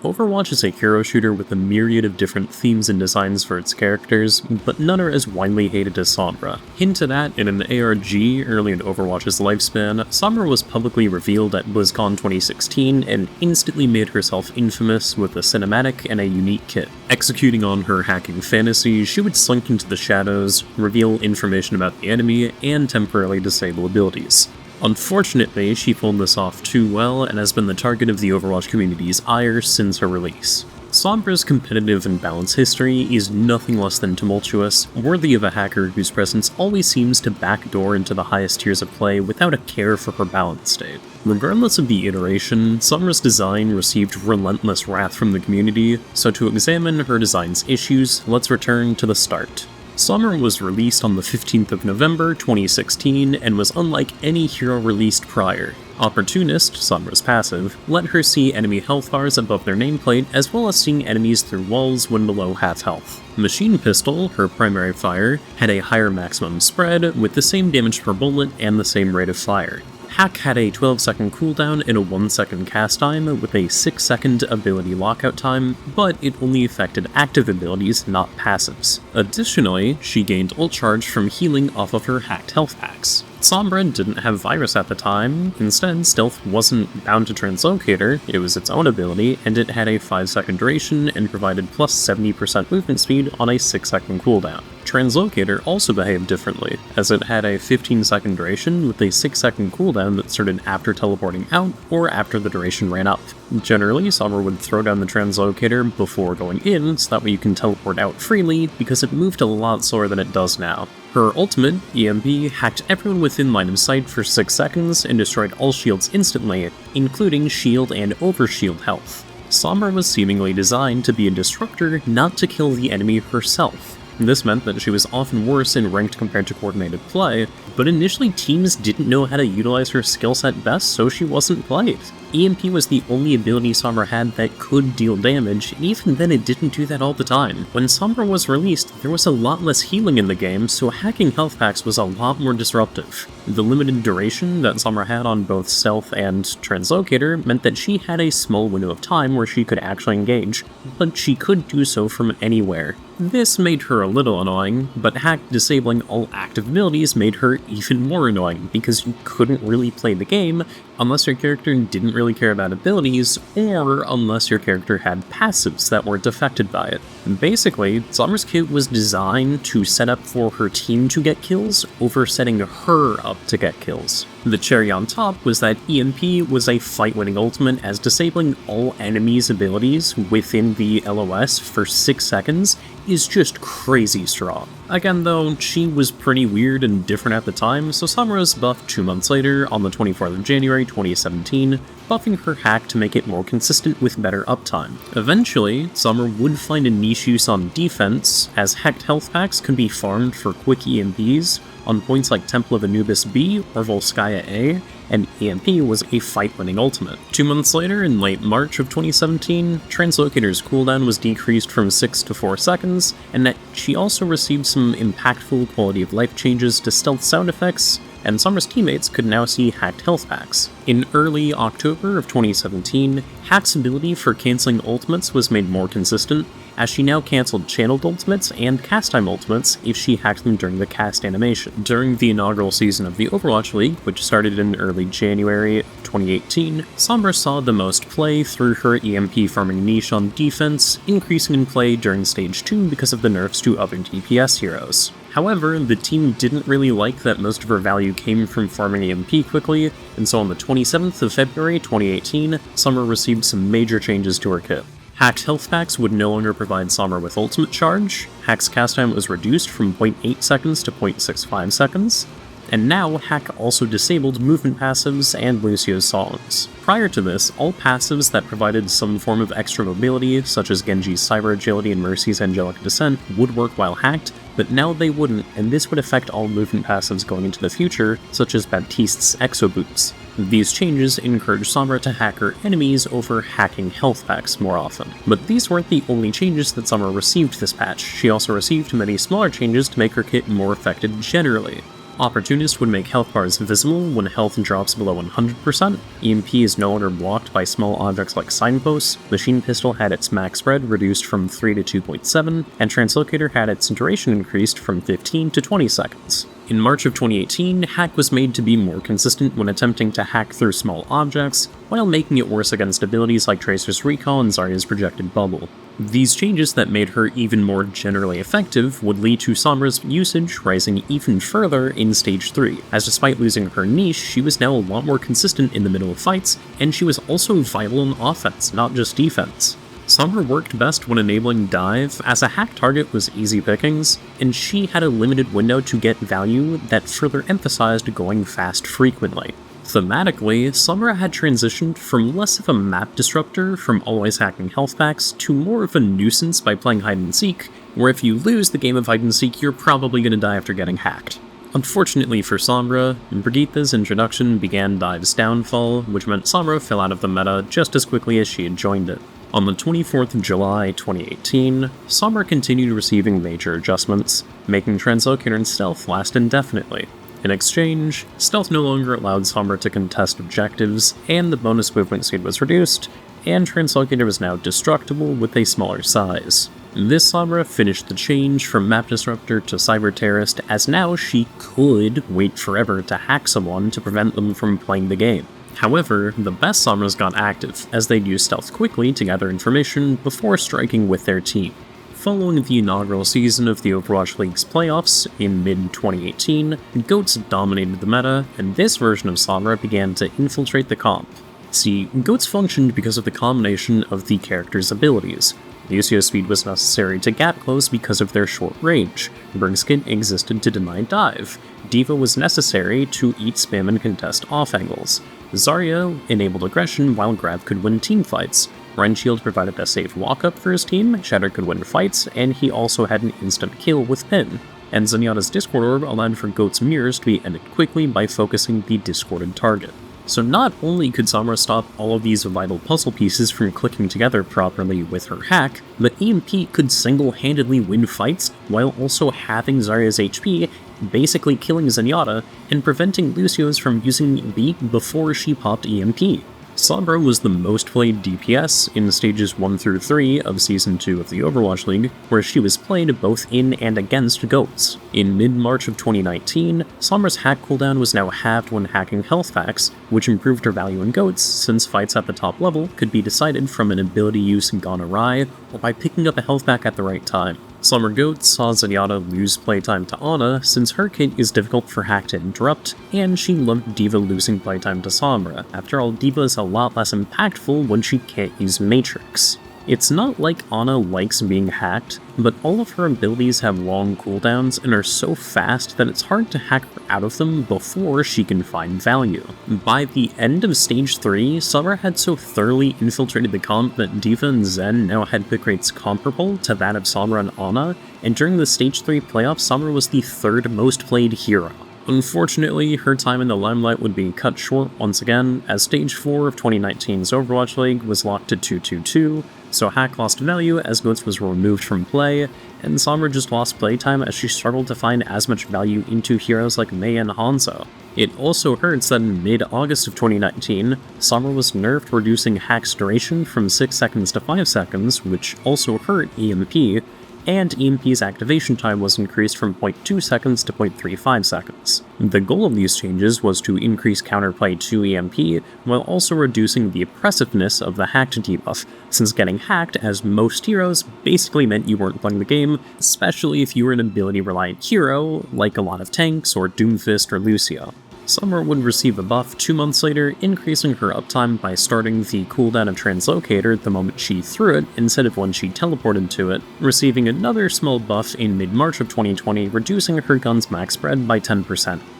Overwatch is a hero shooter with a myriad of different themes and designs for its characters, but none are as widely hated as Sombra. Hinted at in an ARG early in Overwatch's lifespan, Sombra was publicly revealed at BlizzCon 2016 and instantly made herself infamous with a cinematic and a unique kit. Executing on her hacking fantasy, she would slink into the shadows, reveal information about the enemy, and temporarily disable abilities. Unfortunately, she pulled this off too well and has been the target of the Overwatch community's ire since her release. Sombra's competitive and balanced history is nothing less than tumultuous, worthy of a hacker whose presence always seems to backdoor into the highest tiers of play without a care for her balance state. Regardless of the iteration, Sombra's design received relentless wrath from the community, so to examine her design's issues, let's return to the start. Sombra was released on the 15th of November 2016 and was unlike any hero released prior. Opportunist, Sombra's passive, let her see enemy health bars above their nameplate as well as seeing enemies through walls when below half health. Machine Pistol, her primary fire, had a higher maximum spread with the same damage per bullet and the same rate of fire. Hack had a 12-second cooldown and a 1-second cast time with a 6-second ability lockout time, but it only affected active abilities, not passives. Additionally, she gained ult charge from healing off of her hacked health packs. Sombra didn't have Virus at the time, instead Stealth wasn't bound to Translocator, it was its own ability, and it had a 5-second duration and provided plus 70% movement speed on a 6-second cooldown. Translocator also behaved differently, as it had a 15-second duration with a 6-second cooldown that started after teleporting out or after the duration ran up. Generally, Sombra would throw down the Translocator before going in, so that way you can teleport out freely, because it moved a lot slower than it does now. Her ultimate, EMP, hacked everyone within line of sight for 6 seconds and destroyed all shields instantly, including shield and overshield health. Sombra was seemingly designed to be a disruptor, not to kill the enemy herself. This meant that she was often worse in ranked compared to coordinated play, but initially teams didn't know how to utilize her skill set best, so she wasn't played. EMP was the only ability Sombra had that could deal damage, and even then it didn't do that all the time. When Sombra was released, there was a lot less healing in the game, so hacking health packs was a lot more disruptive. The limited duration that Sombra had on both Stealth and Translocator meant that she had a small window of time where she could actually engage, but she could do so from anywhere. This made her a little annoying, but hack disabling all active abilities made her even more annoying, because you couldn't really play the game unless your character didn't really care about abilities, or unless your character had passives that weren't affected by it. Basically, Sombra's kit was designed to set up for her team to get kills, over setting her up to get kills. The cherry on top was that EMP was a fight-winning ultimate, as disabling all enemies' abilities within the LOS for 6 seconds is just crazy strong. Again though, she was pretty weird and different at the time, so Sombra was buffed 2 months later, on the 24th of January 2017, buffing her hack to make it more consistent with better uptime. Eventually, Sombra would find a niche use on defense, as hacked health packs could be farmed for quick EMPs on points like Temple of Anubis B or Volskaya A, and EMP was a fight-winning ultimate. 2 months later, in late March of 2017, Translocator's cooldown was decreased from 6 to 4 seconds, and that she also received some impactful quality of life changes to stealth sound effects, and Sombra's teammates could now see hacked health packs. In early October of 2017, Hack's ability for cancelling ultimates was made more consistent, as she now cancelled channeled ultimates and cast time ultimates if she hacked them during the cast animation. During the inaugural season of the Overwatch League, which started in early January 2018, Sombra saw the most play through her EMP farming niche on defense, increasing in play during Stage 2 because of the nerfs to other DPS heroes. However, the team didn't really like that most of her value came from farming EMP quickly, and so on the 27th of February 2018, Sombra received some major changes to her kit. Hacked health packs would no longer provide Sombra with ultimate charge, Hack's cast time was reduced from 0.8 seconds to 0.65 seconds, and now Hack also disabled movement passives and Lucio's songs. Prior to this, all passives that provided some form of extra mobility, such as Genji's Cyber Agility and Mercy's Angelic Descent, would work while hacked, but now they wouldn't, and this would affect all movement passives going into the future, such as Baptiste's Exo Boots. These changes encouraged Sombra to hack her enemies over hacking health packs more often. But these weren't the only changes that Sombra received this patch. She also received many smaller changes to make her kit more effective generally. Opportunist would make health bars visible when health drops below 100%, EMP is no longer blocked by small objects like signposts, Machine Pistol had its max spread reduced from 3 to 2.7, and Translocator had its duration increased from 15 to 20 seconds. In March of 2018, Hack was made to be more consistent when attempting to hack through small objects, while making it worse against abilities like Tracer's Recall and Zarya's Projected Bubble. These changes that made her even more generally effective would lead to Sombra's usage rising even further in Stage 3, as despite losing her niche, she was now a lot more consistent in the middle of fights, and she was also viable in offense, not just defense. Sombra worked best when enabling dive, as a hack target was easy pickings, and she had a limited window to get value that further emphasized going fast frequently. Thematically, Sombra had transitioned from less of a map disruptor from always hacking health packs to more of a nuisance by playing hide-and-seek, where if you lose the game of hide-and-seek, you're probably going to die after getting hacked. Unfortunately for Sombra, Brigitha's introduction began Dive's downfall, which meant Sombra fell out of the meta just as quickly as she had joined it. On the 24th of July 2018, Sombra continued receiving major adjustments, making Translocator and Stealth last indefinitely. In exchange, Stealth no longer allowed Sombra to contest objectives, and the bonus movement speed was reduced, and Translocator was now destructible with a smaller size. This Sombra finished the change from Map Disruptor to Cyberterrorist, as now she could wait forever to hack someone to prevent them from playing the game. However, the best Sombras got active, as they'd use Stealth quickly to gather information before striking with their team. Following the inaugural season of the Overwatch League's playoffs in mid-2018, Goats dominated the meta, and this version of Sombra began to infiltrate the comp. See, Goats functioned because of the combination of the character's abilities. Lucio's speed was necessary to gap close because of their short range, Brinkskin existed to deny dive, D.Va was necessary to eat spam and contest off angles, Zarya enabled aggression while Grab could win teamfights, Renshield provided a safe walk-up for his team, Shatter could win fights, and he also had an instant kill with Pin, and Zenyatta's Discord Orb allowed for Goat's mirrors to be ended quickly by focusing the discorded target. So not only could Sombra stop all of these vital puzzle pieces from clicking together properly with her hack, but EMP could single-handedly win fights while also halving Zarya's HP, basically killing Zenyatta, and preventing Lucio's from using Beat before she popped EMP. Sombra was the most played DPS in stages 1 through 3 of Season 2 of the Overwatch League, where she was played both in and against Goats. In mid-March of 2019, Sombra's hack cooldown was now halved when hacking health packs, which improved her value in Goats, since fights at the top level could be decided from an ability use gone awry, or by picking up a health pack at the right time. Summer Goats saw Zenyatta lose playtime to Ana since her kit is difficult for Hack to interrupt, and she loved D.Va losing playtime to Sombra. After all, D.Va is a lot less impactful when she can't use Matrix. It's not like Ana likes being hacked, but all of her abilities have long cooldowns and are so fast that it's hard to hack her out of them before she can find value. By the end of Stage 3, Sombra had so thoroughly infiltrated the comp that D.Va and Zen now had pick rates comparable to that of Sombra and Ana, and during the Stage 3 playoffs, Sombra was the third most played hero. Unfortunately, her time in the limelight would be cut short once again, as Stage 4 of 2019's Overwatch League was locked to 2-2-2, so Hack lost value as Goats was removed from play, and Sombra just lost playtime as she struggled to find as much value into heroes like Mei and Hanzo. It also hurts that in mid-August of 2019, Sombra was nerfed, reducing Hack's duration from 6 seconds to 5 seconds, which also hurt EMP, and EMP's activation time was increased from 0.2 seconds to 0.35 seconds. The goal of these changes was to increase counterplay to EMP, while also reducing the oppressiveness of the hacked debuff, since getting hacked as most heroes basically meant you weren't playing the game, especially if you were an ability-reliant hero, like a lot of tanks or Doomfist or Lucio. Sombra would receive a buff 2 months later, increasing her uptime by starting the cooldown of Translocator the moment she threw it instead of when she teleported to it, receiving another small buff in mid-March of 2020, reducing her gun's max spread by 10%.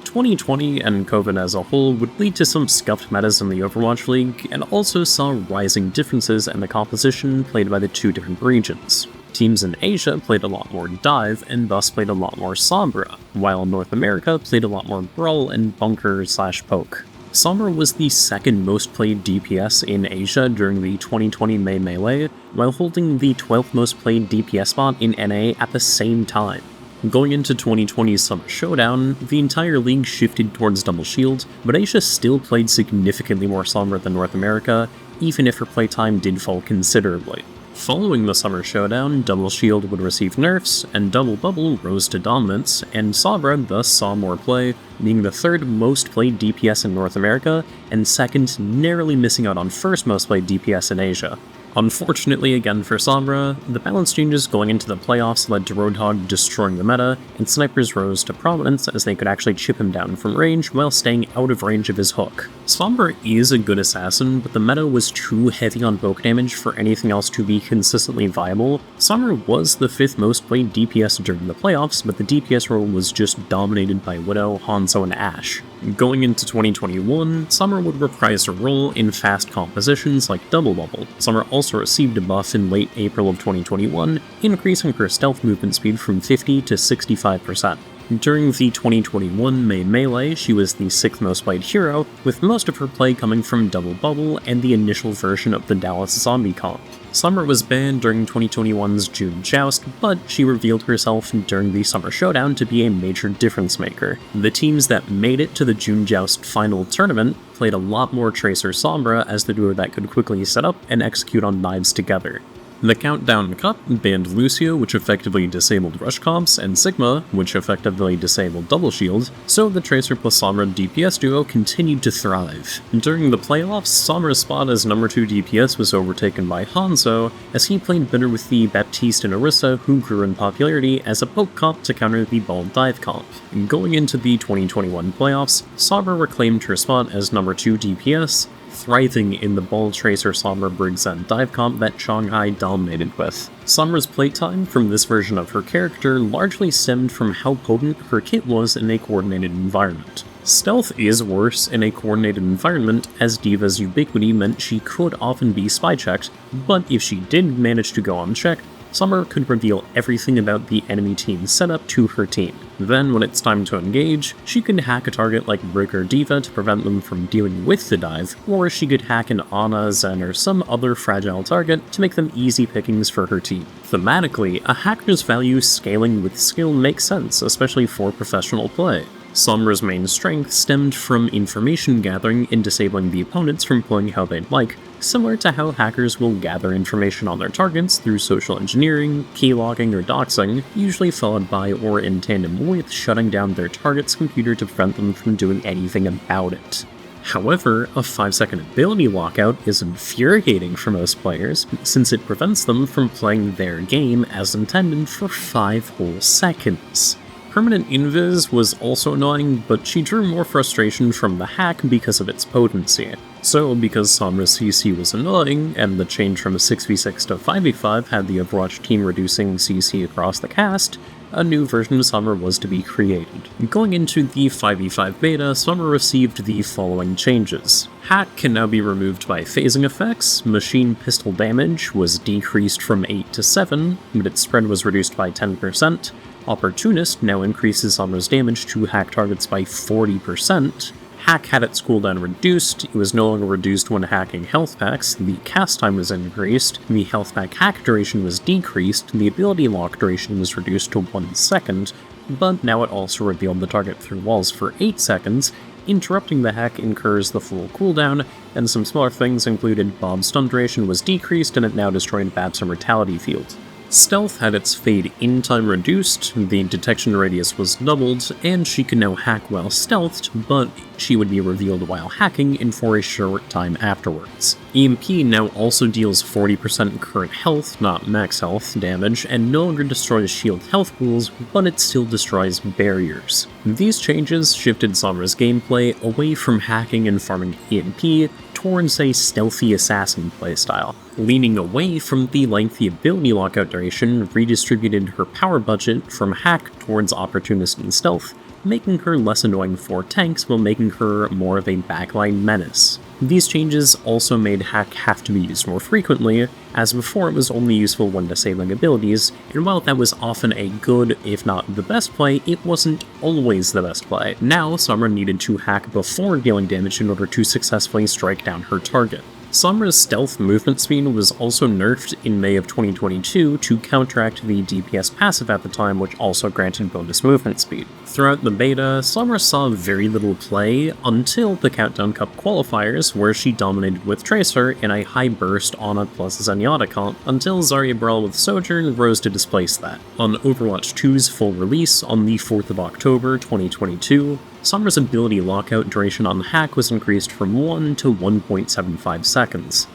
2020 and COVID as a whole would lead to some scuffed metas in the Overwatch League, and also saw rising differences in the composition played by the two different regions. Teams in Asia played a lot more Dive, and thus played a lot more Sombra, while North America played a lot more Brawl and Bunker/Poke. Sombra was the second most played DPS in Asia during the 2020 May Melee, while holding the 12th most played DPS spot in NA at the same time. Going into 2020's Summer Showdown, the entire league shifted towards Double Shield, but Asia still played significantly more Sombra than North America, even if her playtime did fall considerably. Following the Summer Showdown, Double Shield would receive nerfs, and Double Bubble rose to dominance, and Sombra thus saw more play, being the third most played DPS in North America, and second, narrowly missing out on first most played DPS in Asia. Unfortunately again for Sombra, the balance changes going into the playoffs led to Roadhog destroying the meta, and snipers rose to prominence as they could actually chip him down from range while staying out of range of his hook. Sombra is a good assassin, but the meta was too heavy on poke damage for anything else to be consistently viable. Sombra was the 5th most played DPS during the playoffs, but the DPS role was just dominated by Widow, Hanzo, and Ashe. Going into 2021, Sombra would reprise her role in fast compositions like Double Bubble. Sombra also received a buff in late April of 2021, increasing her stealth movement speed from 50 to 65%. During the 2021 May Melee, she was the 6th most played hero, with most of her play coming from Double Bubble and the initial version of the Dallas Zombie comp. Sombra was banned during 2021's June Joust, but she revealed herself during the Summer Showdown to be a major difference maker. The teams that made it to the June Joust final tournament played a lot more Tracer Sombra as the duo that could quickly set up and execute on knives together. The Countdown Cup banned Lucio, which effectively disabled Rush Comps, and Sigma, which effectively disabled Double Shield, so the Tracer plus Sombra DPS duo continued to thrive. During the playoffs, Sombra's spot as number 2 DPS was overtaken by Hanzo, as he played better with the Baptiste and Orisa, who grew in popularity as a poke comp to counter the ball dive comp. Going into the 2021 playoffs, Sombra reclaimed her spot as number 2 DPS, thriving in the Ball Tracer Sombra Briggs and dive comp that Shanghai dominated with. Sombra's playtime from this version of her character largely stemmed from how potent her kit was in a coordinated environment. Stealth is worse in a coordinated environment, as D.Va's ubiquity meant she could often be spy-checked, but if she did manage to go unchecked, Sombra could reveal everything about the enemy team's setup to her team. Then, when it's time to engage, she could hack a target like Brick or D.Va to prevent them from dealing with the dive, or she could hack an Ana, Zen, or some other fragile target to make them easy pickings for her team. Thematically, a hacker's value scaling with skill makes sense, especially for professional play. Sombra's main strength stemmed from information gathering and disabling the opponents from playing how they'd like, similar to how hackers will gather information on their targets through social engineering, keylogging, or doxing, usually followed by or in tandem with shutting down their target's computer to prevent them from doing anything about it. However, a 5-second ability lockout is infuriating for most players, since it prevents them from playing their game as intended for 5 whole seconds. Permanent Invis was also annoying, but she drew more frustration from the hack because of its potency. So, because Sombra's CC was annoying, and the change from 6v6 to 5v5 had the Overwatch team reducing CC across the cast, a new version of Sombra was to be created. Going into the 5v5 beta, Sombra received the following changes. Hack can now be removed by phasing effects, machine pistol damage was decreased from 8 to 7, but its spread was reduced by 10%, Opportunist now increases Sombra's damage to hack targets by 40%, Hack had its cooldown reduced, it was no longer reduced when hacking health packs, the cast time was increased, the health pack hack duration was decreased, the ability lock duration was reduced to 1 second, but now it also revealed the target through walls for 8 seconds, interrupting the hack incurs the full cooldown, and some smaller things included Bob's stun duration was decreased and it now destroyed Bab's immortality field. Stealth had its fade in time reduced, the detection radius was doubled, and she could now hack while stealthed, but she would be revealed while hacking and for a short time afterwards. EMP now also deals 40% current health, not max health, damage, and no longer destroys shield health pools, but it still destroys barriers. These changes shifted Sombra's gameplay away from hacking and farming EMP towards a stealthy assassin playstyle. Leaning away from the lengthy ability lockout duration, redistributed her power budget from hack towards opportunist and stealth, making her less annoying for tanks while making her more of a backline menace. These changes also made hack have to be used more frequently, as before it was only useful when disabling abilities, and while that was often a good, if not the best play, it wasn't always the best play. Now, Sombra needed to hack before dealing damage in order to successfully strike down her target. Sombra's stealth movement speed was also nerfed in May of 2022 to counteract the DPS passive at the time, which also granted bonus movement speed. Throughout the beta, Sombra saw very little play until the Countdown Cup qualifiers, where she dominated with Tracer in a high burst Ana plus Zenyatta comp, until Zarya Brawl with Sojourn rose to displace that. On Overwatch 2's full release on the 4th of October 2022, Sombra's ability Lockout duration on hack was increased from 1 to 1.75 seconds.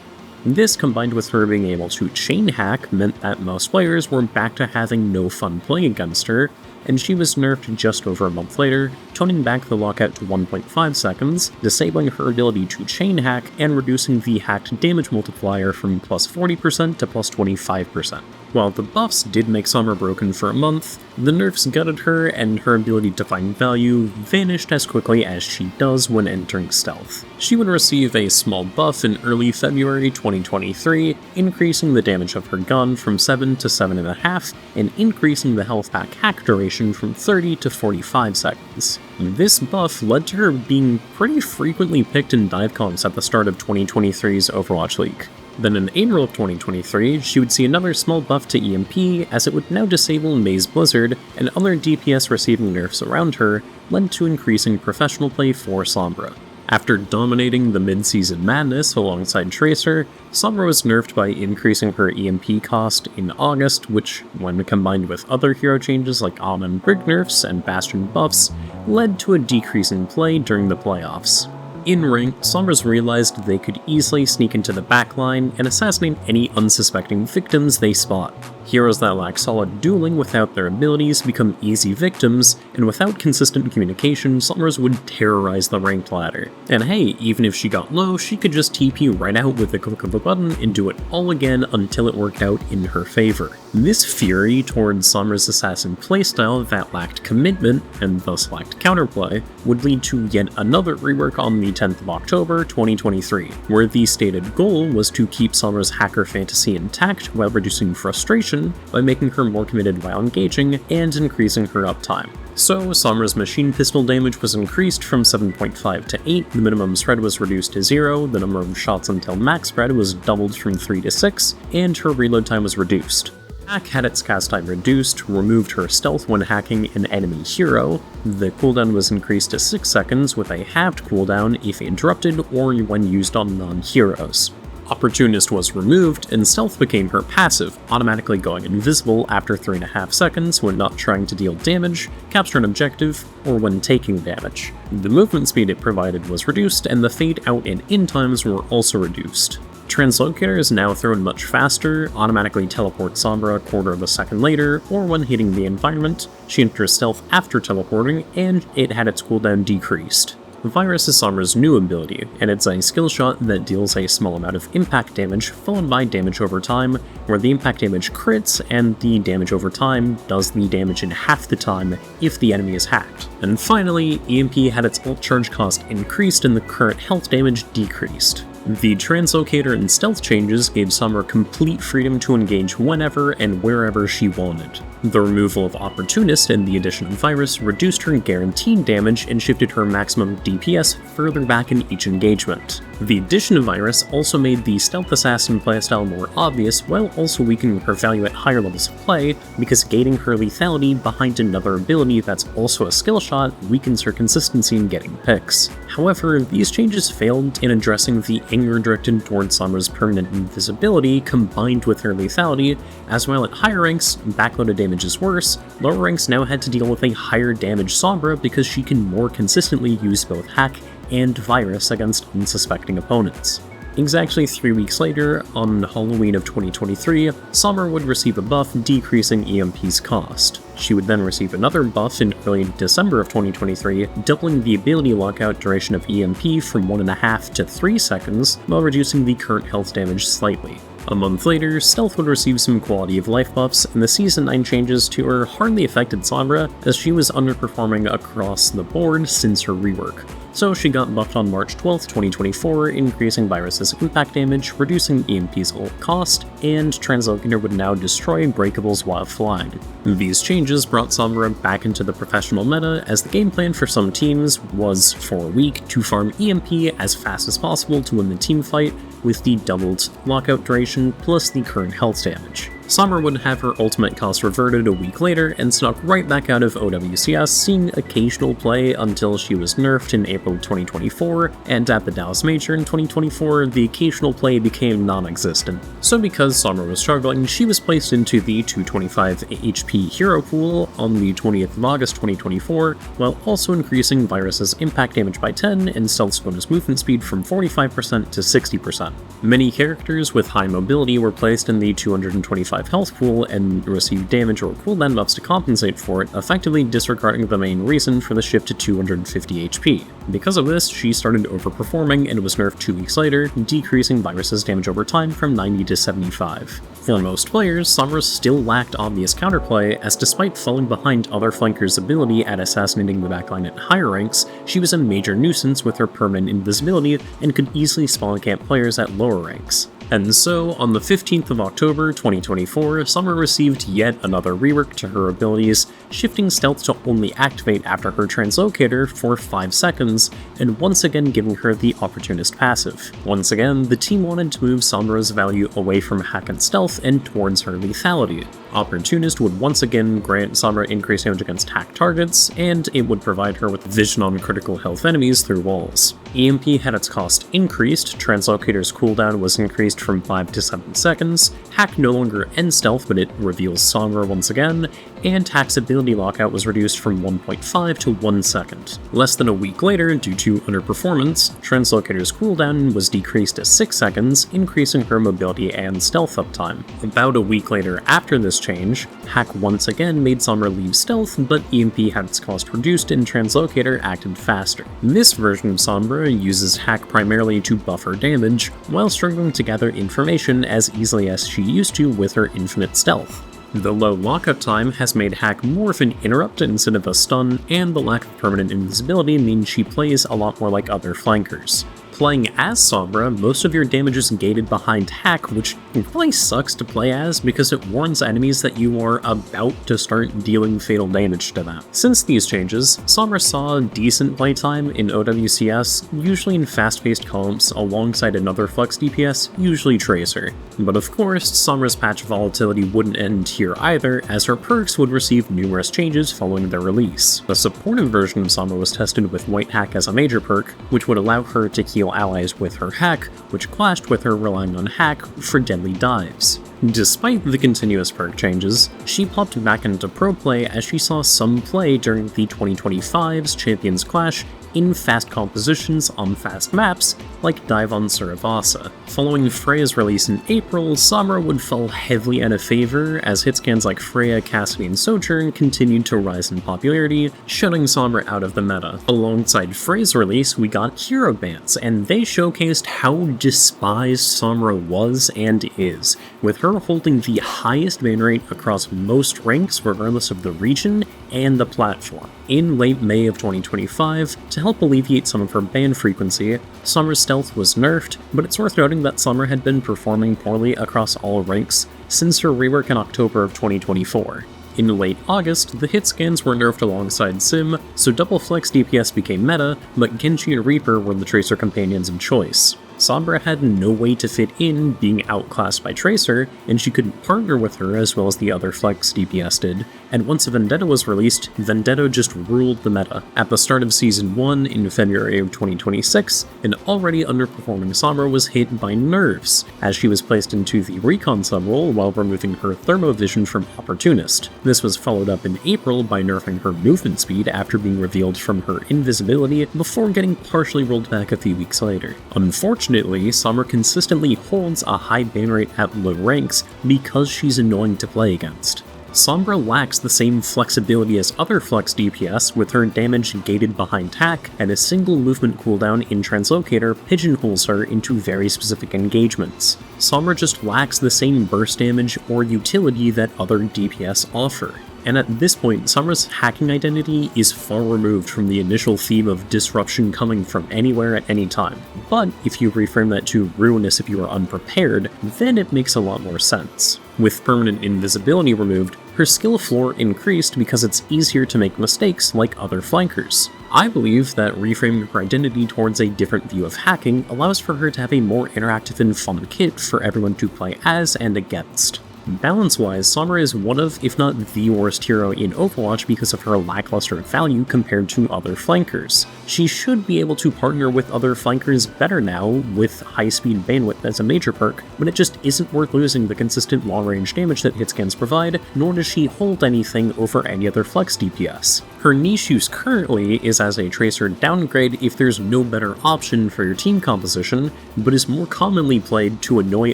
This, combined with her being able to chain hack, meant that most players were back to having no fun playing against her, and she was nerfed just over a month later, toning back the lockout to 1.5 seconds, disabling her ability to chain hack, and reducing the hacked damage multiplier from plus 40% to plus 25%. While the buffs did make Sombra broken for a month, the nerfs gutted her, and her ability to find value vanished as quickly as she does when entering stealth. She would receive a small buff in early February 2023, increasing the damage of her gun from 7 to 7.5, and increasing the health pack hack duration from 30 to 45 seconds. This buff led to her being pretty frequently picked in dive comps at the start of 2023's Overwatch League. Then in April of 2023, she would see another small buff to EMP, as it would now disable May's Blizzard, and other DPS receiving nerfs around her led to increasing professional play for Sombra. After dominating the mid-season madness alongside Tracer, Sombra was nerfed by increasing her EMP cost in August, which, when combined with other hero changes like Ana and Brig nerfs and Bastion buffs, led to a decrease in play during the playoffs. In rank, Sombras realized they could easily sneak into the backline and assassinate any unsuspecting victims they spot. Heroes that lack solid dueling without their abilities become easy victims, and without consistent communication, Sombras would terrorize the ranked ladder. And hey, even if she got low, she could just TP right out with the click of a button and do it all again until it worked out in her favor. This fury towards Sombra's assassin playstyle that lacked commitment, and thus lacked counterplay, would lead to yet another rework on the 10th of October 2023, where the stated goal was to keep Sombra's hacker fantasy intact while reducing frustration by making her more committed while engaging and increasing her uptime. So, Sombra's machine pistol damage was increased from 7.5 to 8, the minimum spread was reduced to 0, the number of shots until max spread was doubled from 3 to 6, and her reload time was reduced. Hack had its cast time reduced, removed her stealth when hacking an enemy hero, the cooldown was increased to 6 seconds with a halved cooldown if interrupted or when used on non-heroes. Opportunist was removed, and stealth became her passive, automatically going invisible after 3.5 seconds when not trying to deal damage, capture an objective, or when taking damage. The movement speed it provided was reduced, and the fade out and in times were also reduced. Translocator is now thrown much faster, automatically teleports Sombra a quarter of a second later, or when hitting the environment. She enters stealth after teleporting, and it had its cooldown decreased. Virus is Sombra's new ability, and it's a skill shot that deals a small amount of impact damage followed by damage over time, where the impact damage crits and the damage over time does the damage in half the time if the enemy is hacked. And finally, EMP had its ult charge cost increased and the current health damage decreased. The Translocator and stealth changes gave Sombra complete freedom to engage whenever and wherever she wanted. The removal of Opportunist and the addition of Virus reduced her guaranteed damage and shifted her maximum DPS further back in each engagement. The addition of Virus also made the Stealth Assassin playstyle more obvious while also weakening her value at higher levels of play, because gating her lethality behind another ability that's also a skill shot weakens her consistency in getting picks. However, these changes failed in addressing the anger directed towards Sombra's permanent invisibility combined with her lethality, as while at higher ranks, backloaded damage is worse, lower ranks now had to deal with a higher damage Sombra because she can more consistently use both hack and virus against unsuspecting opponents. Exactly 3 weeks later, on Halloween of 2023, Sombra would receive a buff decreasing EMP's cost. She would then receive another buff in early December of 2023, doubling the ability lockout duration of EMP from 1.5 to 3 seconds, while reducing the current health damage slightly. A month later, Stealth would receive some quality of life buffs, and the Season 9 changes to her hardly affected Sombra, as she was underperforming across the board since her rework. so she got buffed on March 12, 2024, increasing Virus's impact damage, reducing EMP's ult cost, and Translocator would now destroy breakables while flying. These changes brought Sombra back into the professional meta, as the game plan for some teams was, for a week, to farm EMP as fast as possible to win the team fight, with the doubled lockout duration plus the current health damage. Sombra would have her ultimate cost reverted a week later and snuck right back out of OWCS, seeing occasional play until she was nerfed in April 2024, and at the Dallas Major in 2024, the occasional play became non-existent. So because Sombra was struggling, she was placed into the 225 HP hero pool on the 20th of August 2024, while also increasing Virus's impact damage by 10 and stealth's bonus movement speed from 45% to 60%. Many characters with high mobility were placed in the 225 health pool and received damage or cooldown buffs to compensate for it, effectively disregarding the main reason for the shift to 250 HP. Because of this, she started overperforming and was nerfed 2 weeks later, decreasing Virus's damage over time from 90 to 75. For most players, Sombra still lacked obvious counterplay, as despite falling behind other flankers' ability at assassinating the backline at higher ranks, she was a major nuisance with her permanent invisibility and could easily spawn camp players at lower ranks. And so, on the 15th of October 2024, Sombra received yet another rework to her abilities, shifting stealth to only activate after her translocator for 5 seconds, and once again giving her the opportunist passive. Once again, the team wanted to move Sombra's value away from hack and stealth and towards her lethality. Opportunist would once again grant Sombra increased damage against hack targets, and it would provide her with vision on critical health enemies through walls. EMP had its cost increased, Translocator's cooldown was increased from 5 to 7 seconds, hack no longer ends stealth but it reveals Sombra once again, and hack's ability lockout was reduced from 1.5 to 1 second. Less than a week later, due to underperformance, Translocator's cooldown was decreased to 6 seconds, increasing her mobility and stealth uptime. About a week later after this change, hack once again made Sombra leave stealth, but EMP had its cost reduced and Translocator acted faster. This version of Sombra uses hack primarily to buff her damage, while struggling to gather information as easily as she used to with her infinite stealth. The low lockup time has made hack more of an interrupt instead of a stun, and the lack of permanent invisibility means she plays a lot more like other flankers. Playing as Sombra, most of your damage is gated behind hack, which really sucks to play as because it warns enemies that you are about to start dealing fatal damage to them. Since these changes, Sombra saw decent playtime in OWCS, usually in fast-paced comps alongside another flex DPS, usually Tracer. But of course, Sombra's patch volatility wouldn't end here either, as her perks would receive numerous changes following their release. The supportive version of Sombra was tested with White Hack as a major perk, which would allow her to heal allies with her hack, which clashed with her relying on hack for deadly dives. Despite the continuous perk changes, she popped back into pro play as she saw some play during the 2025's Champions Clash in fast compositions on fast maps, like Dive on Suravasa. Following Freya's release in April, Sombra would fall heavily out of favor as hitscans like Freya, Cassidy, and Sojourn continued to rise in popularity, shutting Sombra out of the meta. Alongside Freya's release, we got hero bans, and they showcased how despised Sombra was and is, with her holding the highest ban rate across most ranks regardless of the region and the platform. In late May of 2025, to help alleviate some of her ban frequency, Sombra's stealth was nerfed, but it's worth noting that Sombra had been performing poorly across all ranks since her rework in October of 2024. In late August, the hit scans were nerfed alongside Sim, so double flex DPS became meta, but Genji and Reaper were the Tracer companions of choice. Sombra had no way to fit in, being outclassed by Tracer, and she couldn't partner with her as well as the other flex DPS did, and once Vendetta was released, Vendetta just ruled the meta. At the start of Season 1 in February of 2026, an already underperforming Sombra was hit by nerfs, as she was placed into the Recon subrole while removing her Thermovision from Opportunist. This was followed up in April by nerfing her movement speed after being revealed from her invisibility before getting partially rolled back a few weeks later. Unfortunately, Sombra consistently holds a high ban rate at low ranks because she's annoying to play against. Sombra lacks the same flexibility as other flex DPS, with her damage gated behind hack, and a single movement cooldown in Translocator pigeonholes her into very specific engagements. Sombra just lacks the same burst damage or utility that other DPS offer. And at this point, Sombra's hacking identity is far removed from the initial theme of disruption coming from anywhere at any time. But if you reframe that to ruinous if you are unprepared, then it makes a lot more sense. With permanent invisibility removed, her skill floor increased because it's easier to make mistakes like other flankers. I believe that reframing her identity towards a different view of hacking allows for her to have a more interactive and fun kit for everyone to play as and against. Balance-wise, Sombra is one of, if not the worst hero in Overwatch because of her lackluster value compared to other flankers. She should be able to partner with other flankers better now, with high-speed bandwidth as a major perk, but it just isn't worth losing the consistent long-range damage that hitscans provide, nor does she hold anything over any other flex DPS. Her niche use currently is as a tracer downgrade if there's no better option for your team composition, but is more commonly played to annoy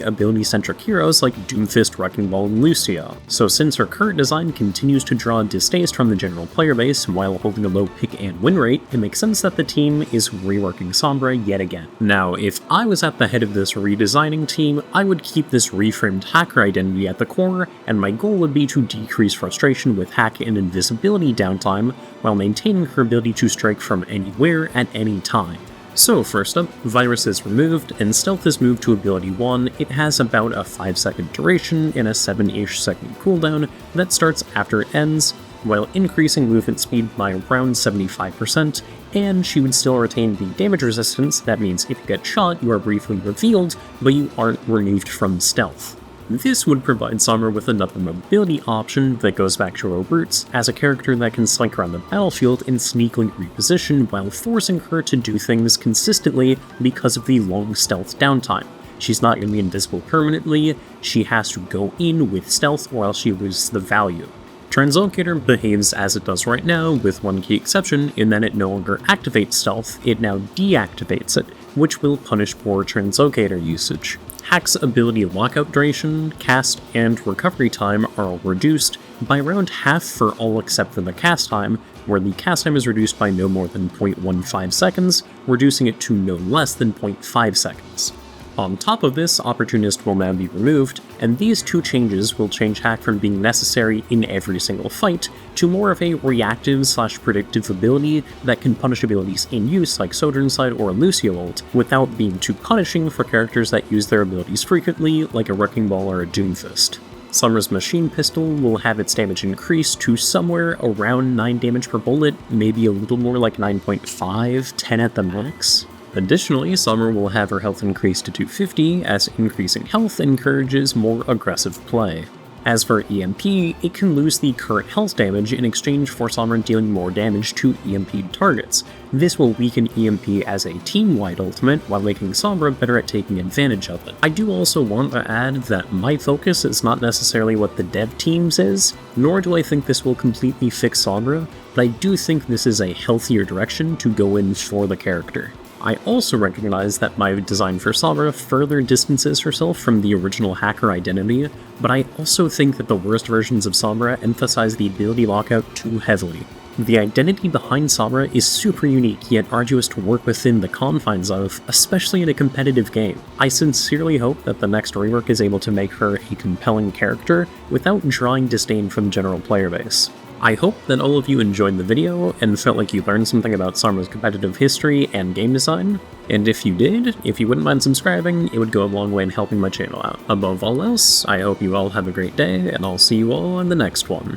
ability-centric heroes like Doomfist, Wrecking Ball, and Lucio. So since her current design continues to draw distaste from the general player base while holding a low pick and win rate, it makes sense that the team is reworking Sombra yet again. Now, if I was at the head of this redesigning team, I would keep this reframed hacker identity at the core, and my goal would be to decrease frustration with hack and invisibility downtime, while maintaining her ability to strike from anywhere at any time. So first up, Virus is removed, and Stealth is moved to ability 1. It has about a 5-second duration and a 7-ish second cooldown that starts after it ends, while increasing movement speed by around 75%, and she would still retain the damage resistance. That means if you get shot, you are briefly revealed, but you aren't removed from stealth. This would provide Sombra with another mobility option that goes back to her roots as a character that can slink around the battlefield and sneakily reposition while forcing her to do things consistently because of the long stealth downtime. She's not going to be invisible permanently, she has to go in with stealth or else she loses the value. Translocator behaves as it does right now, with one key exception in that it no longer activates stealth, it now deactivates it, which will punish poor Translocator usage. Hack's ability Lockout duration, cast, and recovery time are all reduced by around half for all except for the cast time, where the cast time is reduced by no more than 0.15 seconds, reducing it to no less than 0.5 seconds. On top of this, Opportunist will now be removed, and these two changes will change Hack from being necessary in every single fight to more of a reactive/predictive ability that can punish abilities in use like Sojourn Side or Lucio ult, without being too punishing for characters that use their abilities frequently, like a Wrecking Ball or a Doomfist. Sombra's Machine Pistol will have its damage increase to somewhere around 9 damage per bullet, maybe a little more like 9.5, 10 at the max. Additionally, Sombra will have her health increase to 250, as increasing health encourages more aggressive play. As for EMP, it can lose the current health damage in exchange for Sombra dealing more damage to EMP'd targets. This will weaken EMP as a team-wide ultimate, while making Sombra better at taking advantage of it. I do also want to add that my focus is not necessarily what the dev teams is, nor do I think this will completely fix Sombra, but I do think this is a healthier direction to go in for the character. I also recognize that my design for Sombra further distances herself from the original hacker identity, but I also think that the worst versions of Sombra emphasize the ability lockout too heavily. The identity behind Sombra is super unique yet arduous to work within the confines of, especially in a competitive game. I sincerely hope that the next rework is able to make her a compelling character without drawing disdain from the general player base. I hope that all of you enjoyed the video and felt like you learned something about Sombra's competitive history and game design, and if you did, if you wouldn't mind subscribing, it would go a long way in helping my channel out. Above all else, I hope you all have a great day, and I'll see you all in the next one.